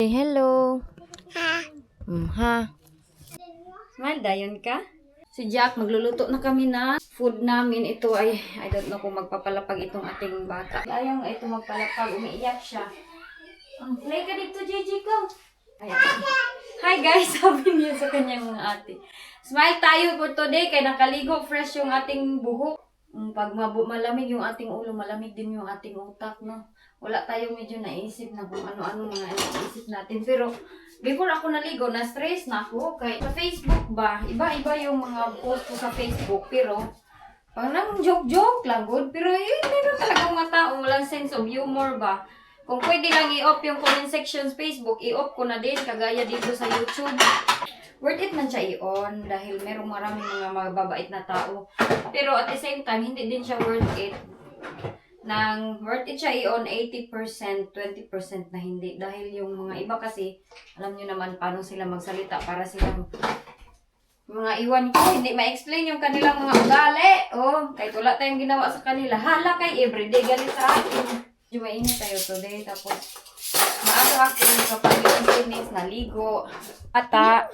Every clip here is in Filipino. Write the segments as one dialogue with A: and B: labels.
A: Say hello.
B: Ha?
A: Ha? Smile, dayon ka? Si Jack, magluluto na kami na food namin. Ito ay, I don't know kung magpapalapag itong ating bata. Ayaw nga ito magpalapag, umiiyak siya. Play ka dito, JJ ko. Ayan. Hi guys, sabi niya sa kanyang mga ate. Smile tayo for today, kaya nakaligo fresh yung ating buhok. Pag malamig yung ating ulo, malamig din yung ating utak, no? Wala tayong medyo naisip na kung ano-ano mga naisip natin. Pero, before ako naligo, na-stress na ako. Kaya sa Facebook ba, iba-iba yung mga post ko sa Facebook. Pero, parang joke-joke lang, good. Pero, meron talagang mga tao, walang sense of humor ba? Kung pwede lang i-off yung comment section sa Facebook, i-off ko na din, kagaya dito sa YouTube. Worth it man siya i-on dahil merong maraming mga mababait na tao. Pero at the same time, hindi din siya worth it. Worth it siya i-on 80%, 20% na hindi. Dahil yung mga iba kasi, alam nyo naman paano sila magsalita para silang mga iwan ko, hindi ma-explain yung kanilang mga ugali. Oh, kahit wala tayong ginawa sa kanila. Hala kay everyday galit sa akin. Medyo mainit tayo today. Tapos, maaga ako kapag linis, naligo.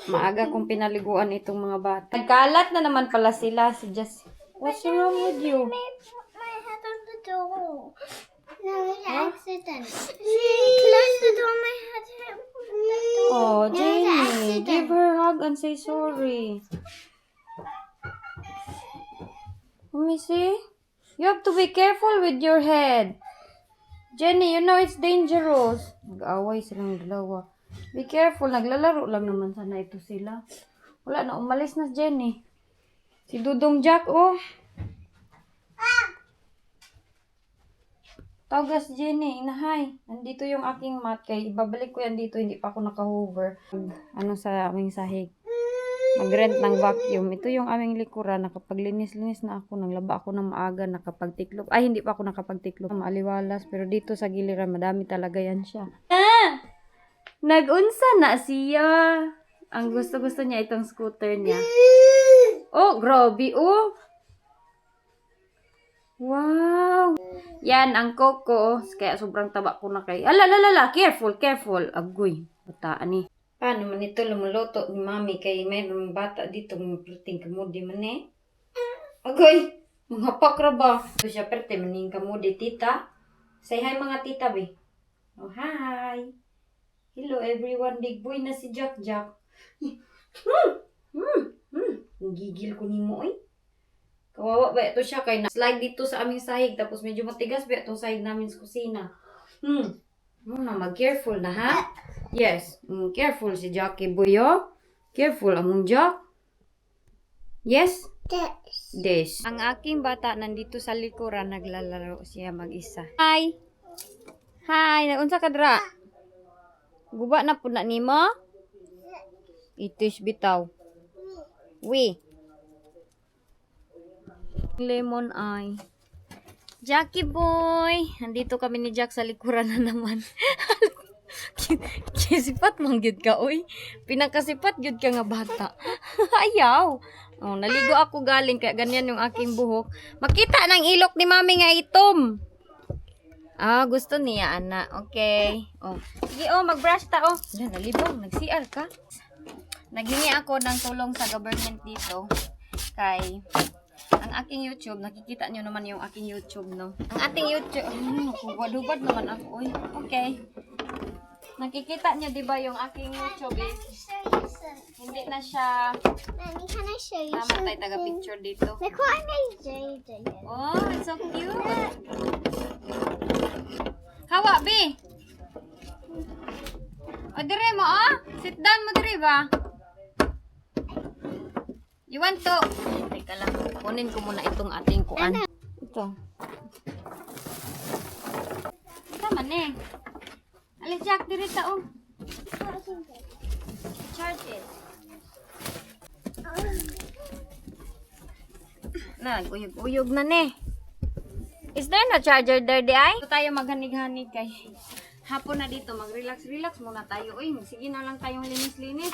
A: Maaga kong pinaliguan itong mga bata. Nagkalat na naman pala sila. Si Just, what's wrong with you?
B: My head on the door. No, accident. Close the door. My head hit the door.
A: Oh,
B: No,
A: Jamie,
B: accident.
A: give her a hug and say sorry. Let me see. You have to be careful with your head. Jenny, you know it's dangerous. Nag-away silang dalawa. Be careful, naglalaro lang naman sana ito sila. Wala na, umalis na si Jenny. Si Dudong Jack, oh. Tawagas Jenny, inahay. Nandito yung aking mat. Kaya ibabalik ko yan dito, hindi pa ako naka-hover. Sa aming sahig. Mag-rent ng vacuum. Ito yung aming likuran. Nakapaglinis-linis na ako. Naglaba ako ng maaga. Nakapagtiklop. Ay, hindi pa ako nakapagtiklop. Maaliwalas. Pero dito sa giliran, madami talaga yan siya. Nag-unsa na siya. Ang gusto-gusto niya itong scooter niya. Oh, grabe. Oh. Wow. Yan, ang Coco. Kaya sobrang taba ko na kay. Alalala, careful, careful. Agoy, bataan ni. Paano man ito lumuluto ni Mami kay mayroong bata dito ng prating kamudi man eh. Agoy, mga pakra ba? So siya perte maning kamudi tita. Say hi mga tita be. Oh hi. Hello everyone, big boy na si Jack Jack. Gigil ko ni mo eh. Kawawa ba ito siya kay na-slide dito sa aming sahig tapos medyo matigas ba itong sahig namin sa kusina. Mag-careful na ha? Yes. Careful si Jackie boy oh. Careful among Jack. Yes? Des. Ang aking bata nandito sa likuran naglalaro siya mag-isa. Hi. Hi, naunsa ka dra? Guba na po na nimo? Itis bitaw. We. Lemon eye. Jackie boy. Nandito kami ni Jack sa likuran na naman. Kisipat mong gyud ka, oy. Pinakasipat gyud ka nga bata. Ayaw. Oh, naligo ako galing kaya ganyan yung aking buhok. Makita ng ilok ni Mami nga itom. Gusto niya, ana. Okay. Oh. Sige, mag-brush ta, oh. Nalibong, nag-CR ka. Naghingi ako ng tulong sa government dito. Kay ang aking YouTube, nakikita nyo naman yung aking YouTube, no? Ang ating YouTube, hubad-hubad naman ako, oy. Okay. Nakikita nyo, di ba, yung aking YouTube is, hindi na siya,
B: Mommy, can I show you
A: tama tayo taga-picture dito.
B: Look what I made Jada.
A: Oh, it's so cute. Hawa, be. O, dire mo, oh. Sit down mo, dire ba? You want to? Teka lang, kunin ko muna itong ating kuan. Ito. Tama na eh. Alis Jack, dire ta, oh. Charge it. Uyog-uyog na ne. Is there no charger there, di ay? Ito tayo maghanig-hanig kay hapon na dito. Mag-relax-relax muna tayo. Uy, sige na lang tayong linis-linis.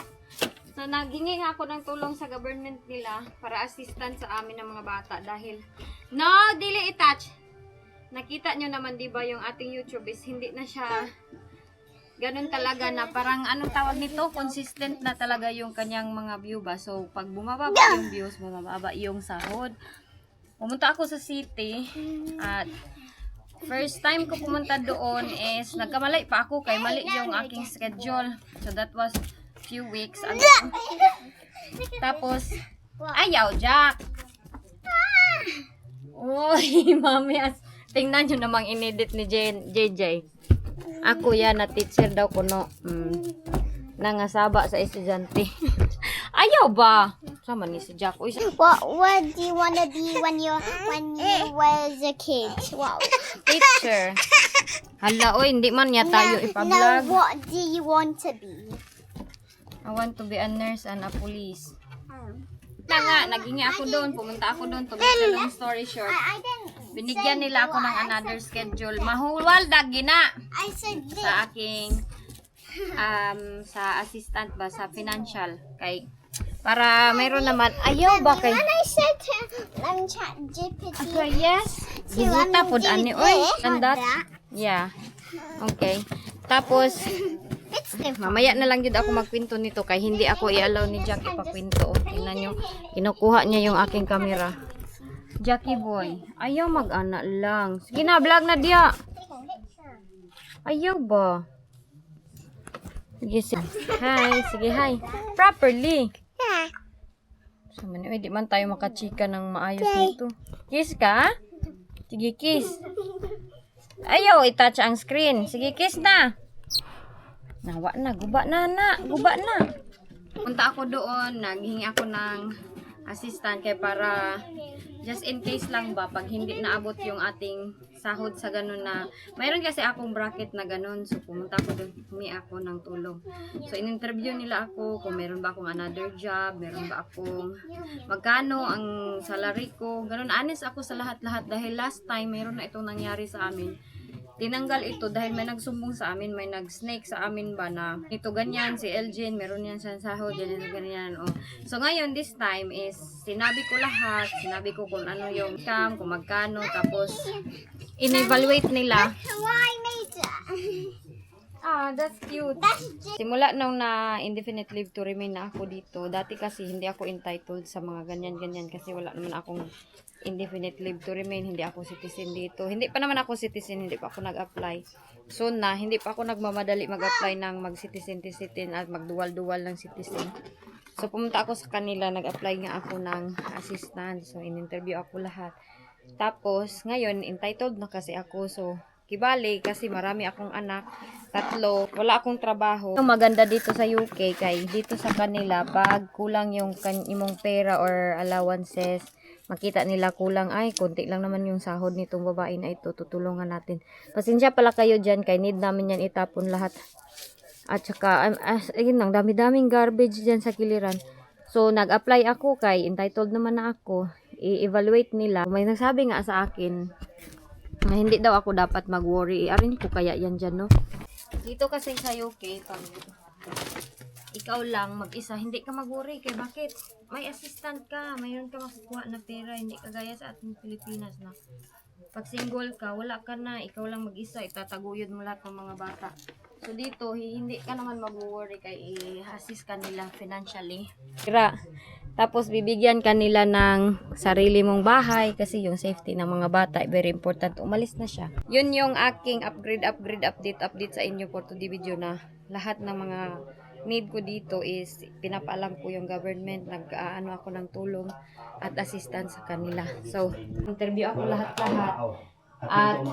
A: So, naghingi nga ako ng tulong sa government nila para assistant sa amin ng mga bata dahil no, dili i-touch. Nakita nyo naman, di ba, yung ating YouTube is hindi na siya ganun talaga na parang anong tawag nito, consistent na talaga yung kanyang mga view ba. So, pag bumababa yung views, bumababa yung sahod. Pumunta ako sa city at first time ko pumunta doon is nagkamali pa ako kay mali yung aking schedule. So, that was few weeks ago. Tapos, ayaw, Jack! Uy, mami, tingnan nyo namang inedit ni JJ. Ako yan na teacher daw kuno. Nangasaba sa estudyante. Ayaw ba? Sama ni si Jack. Uy,
B: What do you want to be when you was a kid? What?
A: teacher. Hala, oy, hindi man niya tayo
B: No,
A: ipa-vlog.
B: what do you want to be?
A: I want to be a nurse and a police. Kaya nga, naging ako doon. Pumunta ako doon. To make a long story short.
B: I didn't.
A: Binigyan nila ako ng another schedule. Mahuwal gina
B: I said this.
A: sa aking sa assistant ba sa financial kay para mayroon naman ayaw ba kay
B: When I said to chat GPT,
A: okay, yes
B: to
A: giguta pod
B: do
A: ani
B: this,
A: oy
B: not
A: sandat
B: that.
A: yeah okay tapos
B: It's different.
A: mamaya na lang jud ako magkwento nito kay hindi ako i-allow ni Jack ipakwento. Tingnan nyo, kinukuha niya yung aking camera. Jackie boy, ayaw mag-ana lang. Sige na, vlog na dia. Ayaw ba? Sige, sige. Hi, sige, hi. Properly.
B: Yeah.
A: So, di man tayo makachika ng maayos nito. Kiss ka? Sige, kiss. Ayaw, i-touch ang screen. Sige, kiss na. Nawa na, guba na. Guba na. Punta ako doon, naghingi ako ng assistant kay para just in case lang ba pag hindi naabot yung ating sahod sa ganun na mayroon kasi akong bracket na ganun, so pumunta ako doon, humingi ako ng tulong. So in-interview nila ako kung meron ba akong another job, meron ba akong magkano ang salary ko, ganun. Honest ako sa lahat-lahat dahil last time meron na itong nangyari sa amin. Tinanggal ito dahil may nagsumbong sa amin, may nag-snake sa amin ba na ito ganyan, si Elgin, meron yan sa sahod, ganyan. Oh. So ngayon, this time is, sinabi ko lahat, sinabi ko kung ano yung income, kung magkano, tapos in-evaluate nila.
B: Why made that?
A: Ah, that's cute. Simula nung na indefinite leave to remain na ako dito, dati kasi hindi ako entitled sa mga ganyan-ganyan kasi wala naman akong indefinite leave to remain, hindi ako citizen dito. Hindi pa naman ako citizen, hindi pa ako nag-apply. Soon na, hindi pa ako nagmamadali mag-apply ng mag-citizen at magduwal-duwal ng citizen. So, pumunta ako sa kanila, nag-apply nga ako ng assistant. So, in-interview ako lahat. Tapos, ngayon, entitled na kasi ako. So, kibali, kasi marami akong anak, 3, wala akong trabaho. Ang maganda dito sa UK, kay dito sa kanila, pag kulang yung imong pera or allowances, makita nila kulang, ay, konti lang naman yung sahod nitong babae na ito, tutulungan natin. Pasensya pala kayo dyan, kay need namin yan itapon lahat. At saka, ayun lang, dami-daming garbage dyan sa kiliran. So, nag-apply ako, kay entitled naman na ako, i-evaluate nila. May nagsabi nga sa akin, na hindi daw ako dapat mag-worry. I-arrange ko kaya yan dyan, no? Dito kasi sa UK, pag ikaw lang mag-isa, hindi ka mag-worry. Kaya bakit? May assistant ka, mayroon ka makukuha na pera, hindi ka gaya sa ating Pilipinas na pag single ka, wala ka na, ikaw lang mag-isa, itataguyod mo lahat ng mga bata. So dito, hindi ka naman mag-worry kay i-assist ka nila financially. Tapos bibigyan ka nila ng sarili mong bahay kasi yung safety ng mga bata, very important. Umalis na siya. Yun yung aking update sa inyo for today video na lahat ng mga need ko dito is pinapaalam ko yung government, nag-aano ako ng tulong at assistance sa kanila. So, interview ako lahat-lahat at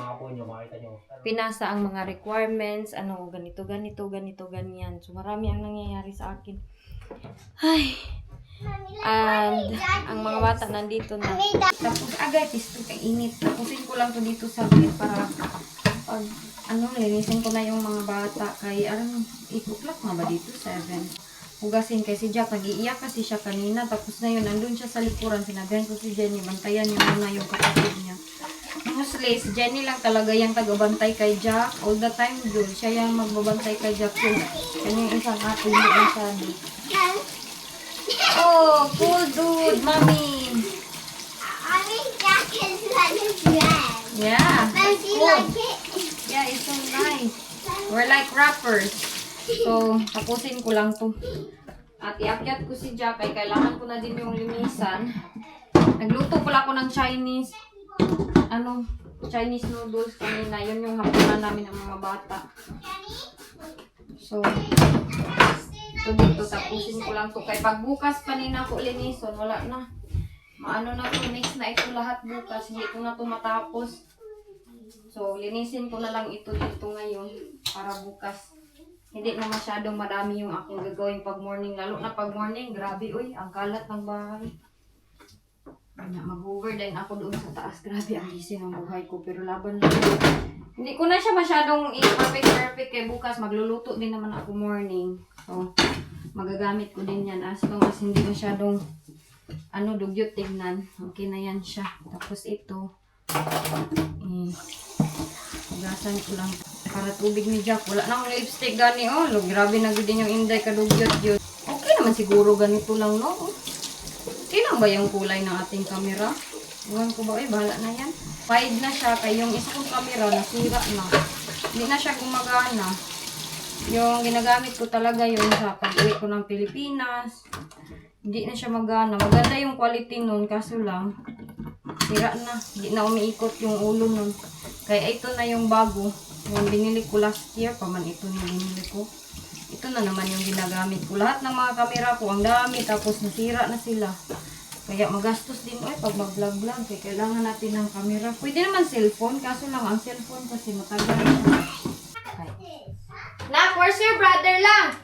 A: pinasa ang mga requirements, ganito, ganyan. So, marami ang nangyayari sa akin. Ay, and ang mga bata nandito na. Tapos, agad, isto kay init. Tapusin ko lang to dito sa bed para linisin ko na yung mga bata kay 8 o'clock nga ba dito? 7. Hugasin kay si Jack, nag-iiyak kasi siya kanina. Tapos na yun, nandun siya sa likuran. Sinabihan ko si Jenny, bantayan niya muna yung kapatid niya. Mostly, si Jenny lang talaga yung tagabantay kay Jack. All the time doon, siya yung magbabantay kay Jack. So, kanyang isang ate yung masyado. Oh, cool dude, mommy.
B: I mean, Jack is like his red.
A: Yeah,
B: Does he
A: cool.
B: like it?
A: Yeah, it's so nice. We're like rappers. So, tapusin ko lang to. At iakyat ko si Jack ay kailangan ko na din yung linisan. Nagluto pala ako ng Chinese Chinese noodles kanina. Yun yung hapunan namin ng mga bata. So, ito dito, tapusin ko lang to. Kaya pagbukas pa nina ko linison, wala na. Maano na to, next na ito lahat bukas. Hindi ko na to matapos. So, linisin ko na lang ito dito ngayon para bukas. Hindi na masyadong madami yung akong gagawin pag morning. Lalo na pag morning, grabe, uy, ang kalat ng bahay. Mag-overline ako doon sa taas. Grabe, ang busy ng buhay ko. Pero laban lang. Hindi ko na siya masyadong perfect kay bukas. Magluluto din naman ako morning. So, magagamit ko din yan. As long as hindi masyadong dugyot tignan. Okay na yan siya. Tapos ito. Hugasan ko lang. Para tubig ni Jack. Wala nang lipstick gani. Oh, grabe na din yung inday kadugyot yun. Okay naman siguro ganito lang, no? Okay lang ba yung kulay ng ating camera? Iwan ko ba? Bahala na yan. 5 na siya. Kaya yung isa kong camera nasira na. Hindi na siya gumagana. Yung ginagamit ko talaga yun sa pag-uwi ko ng Pilipinas. Hindi na siya magana. Maganda yung quality nun. Kaso lang, sira na. Hindi na umiikot yung ulo nun. Kaya ito na yung bago. Yung binili ko last year. Paman ito na binili ko. Ito na naman yung ginagamit ko. Lahat ng mga camera ko, ang dami. Tapos nasira na sila. Kaya magastos din pag mag-vlog-vlog. Kaya kailangan natin ng camera. Pwede naman cellphone. Kaso lang, ang cellphone kasi matagal na. Okay. Nak, where's your brother lang?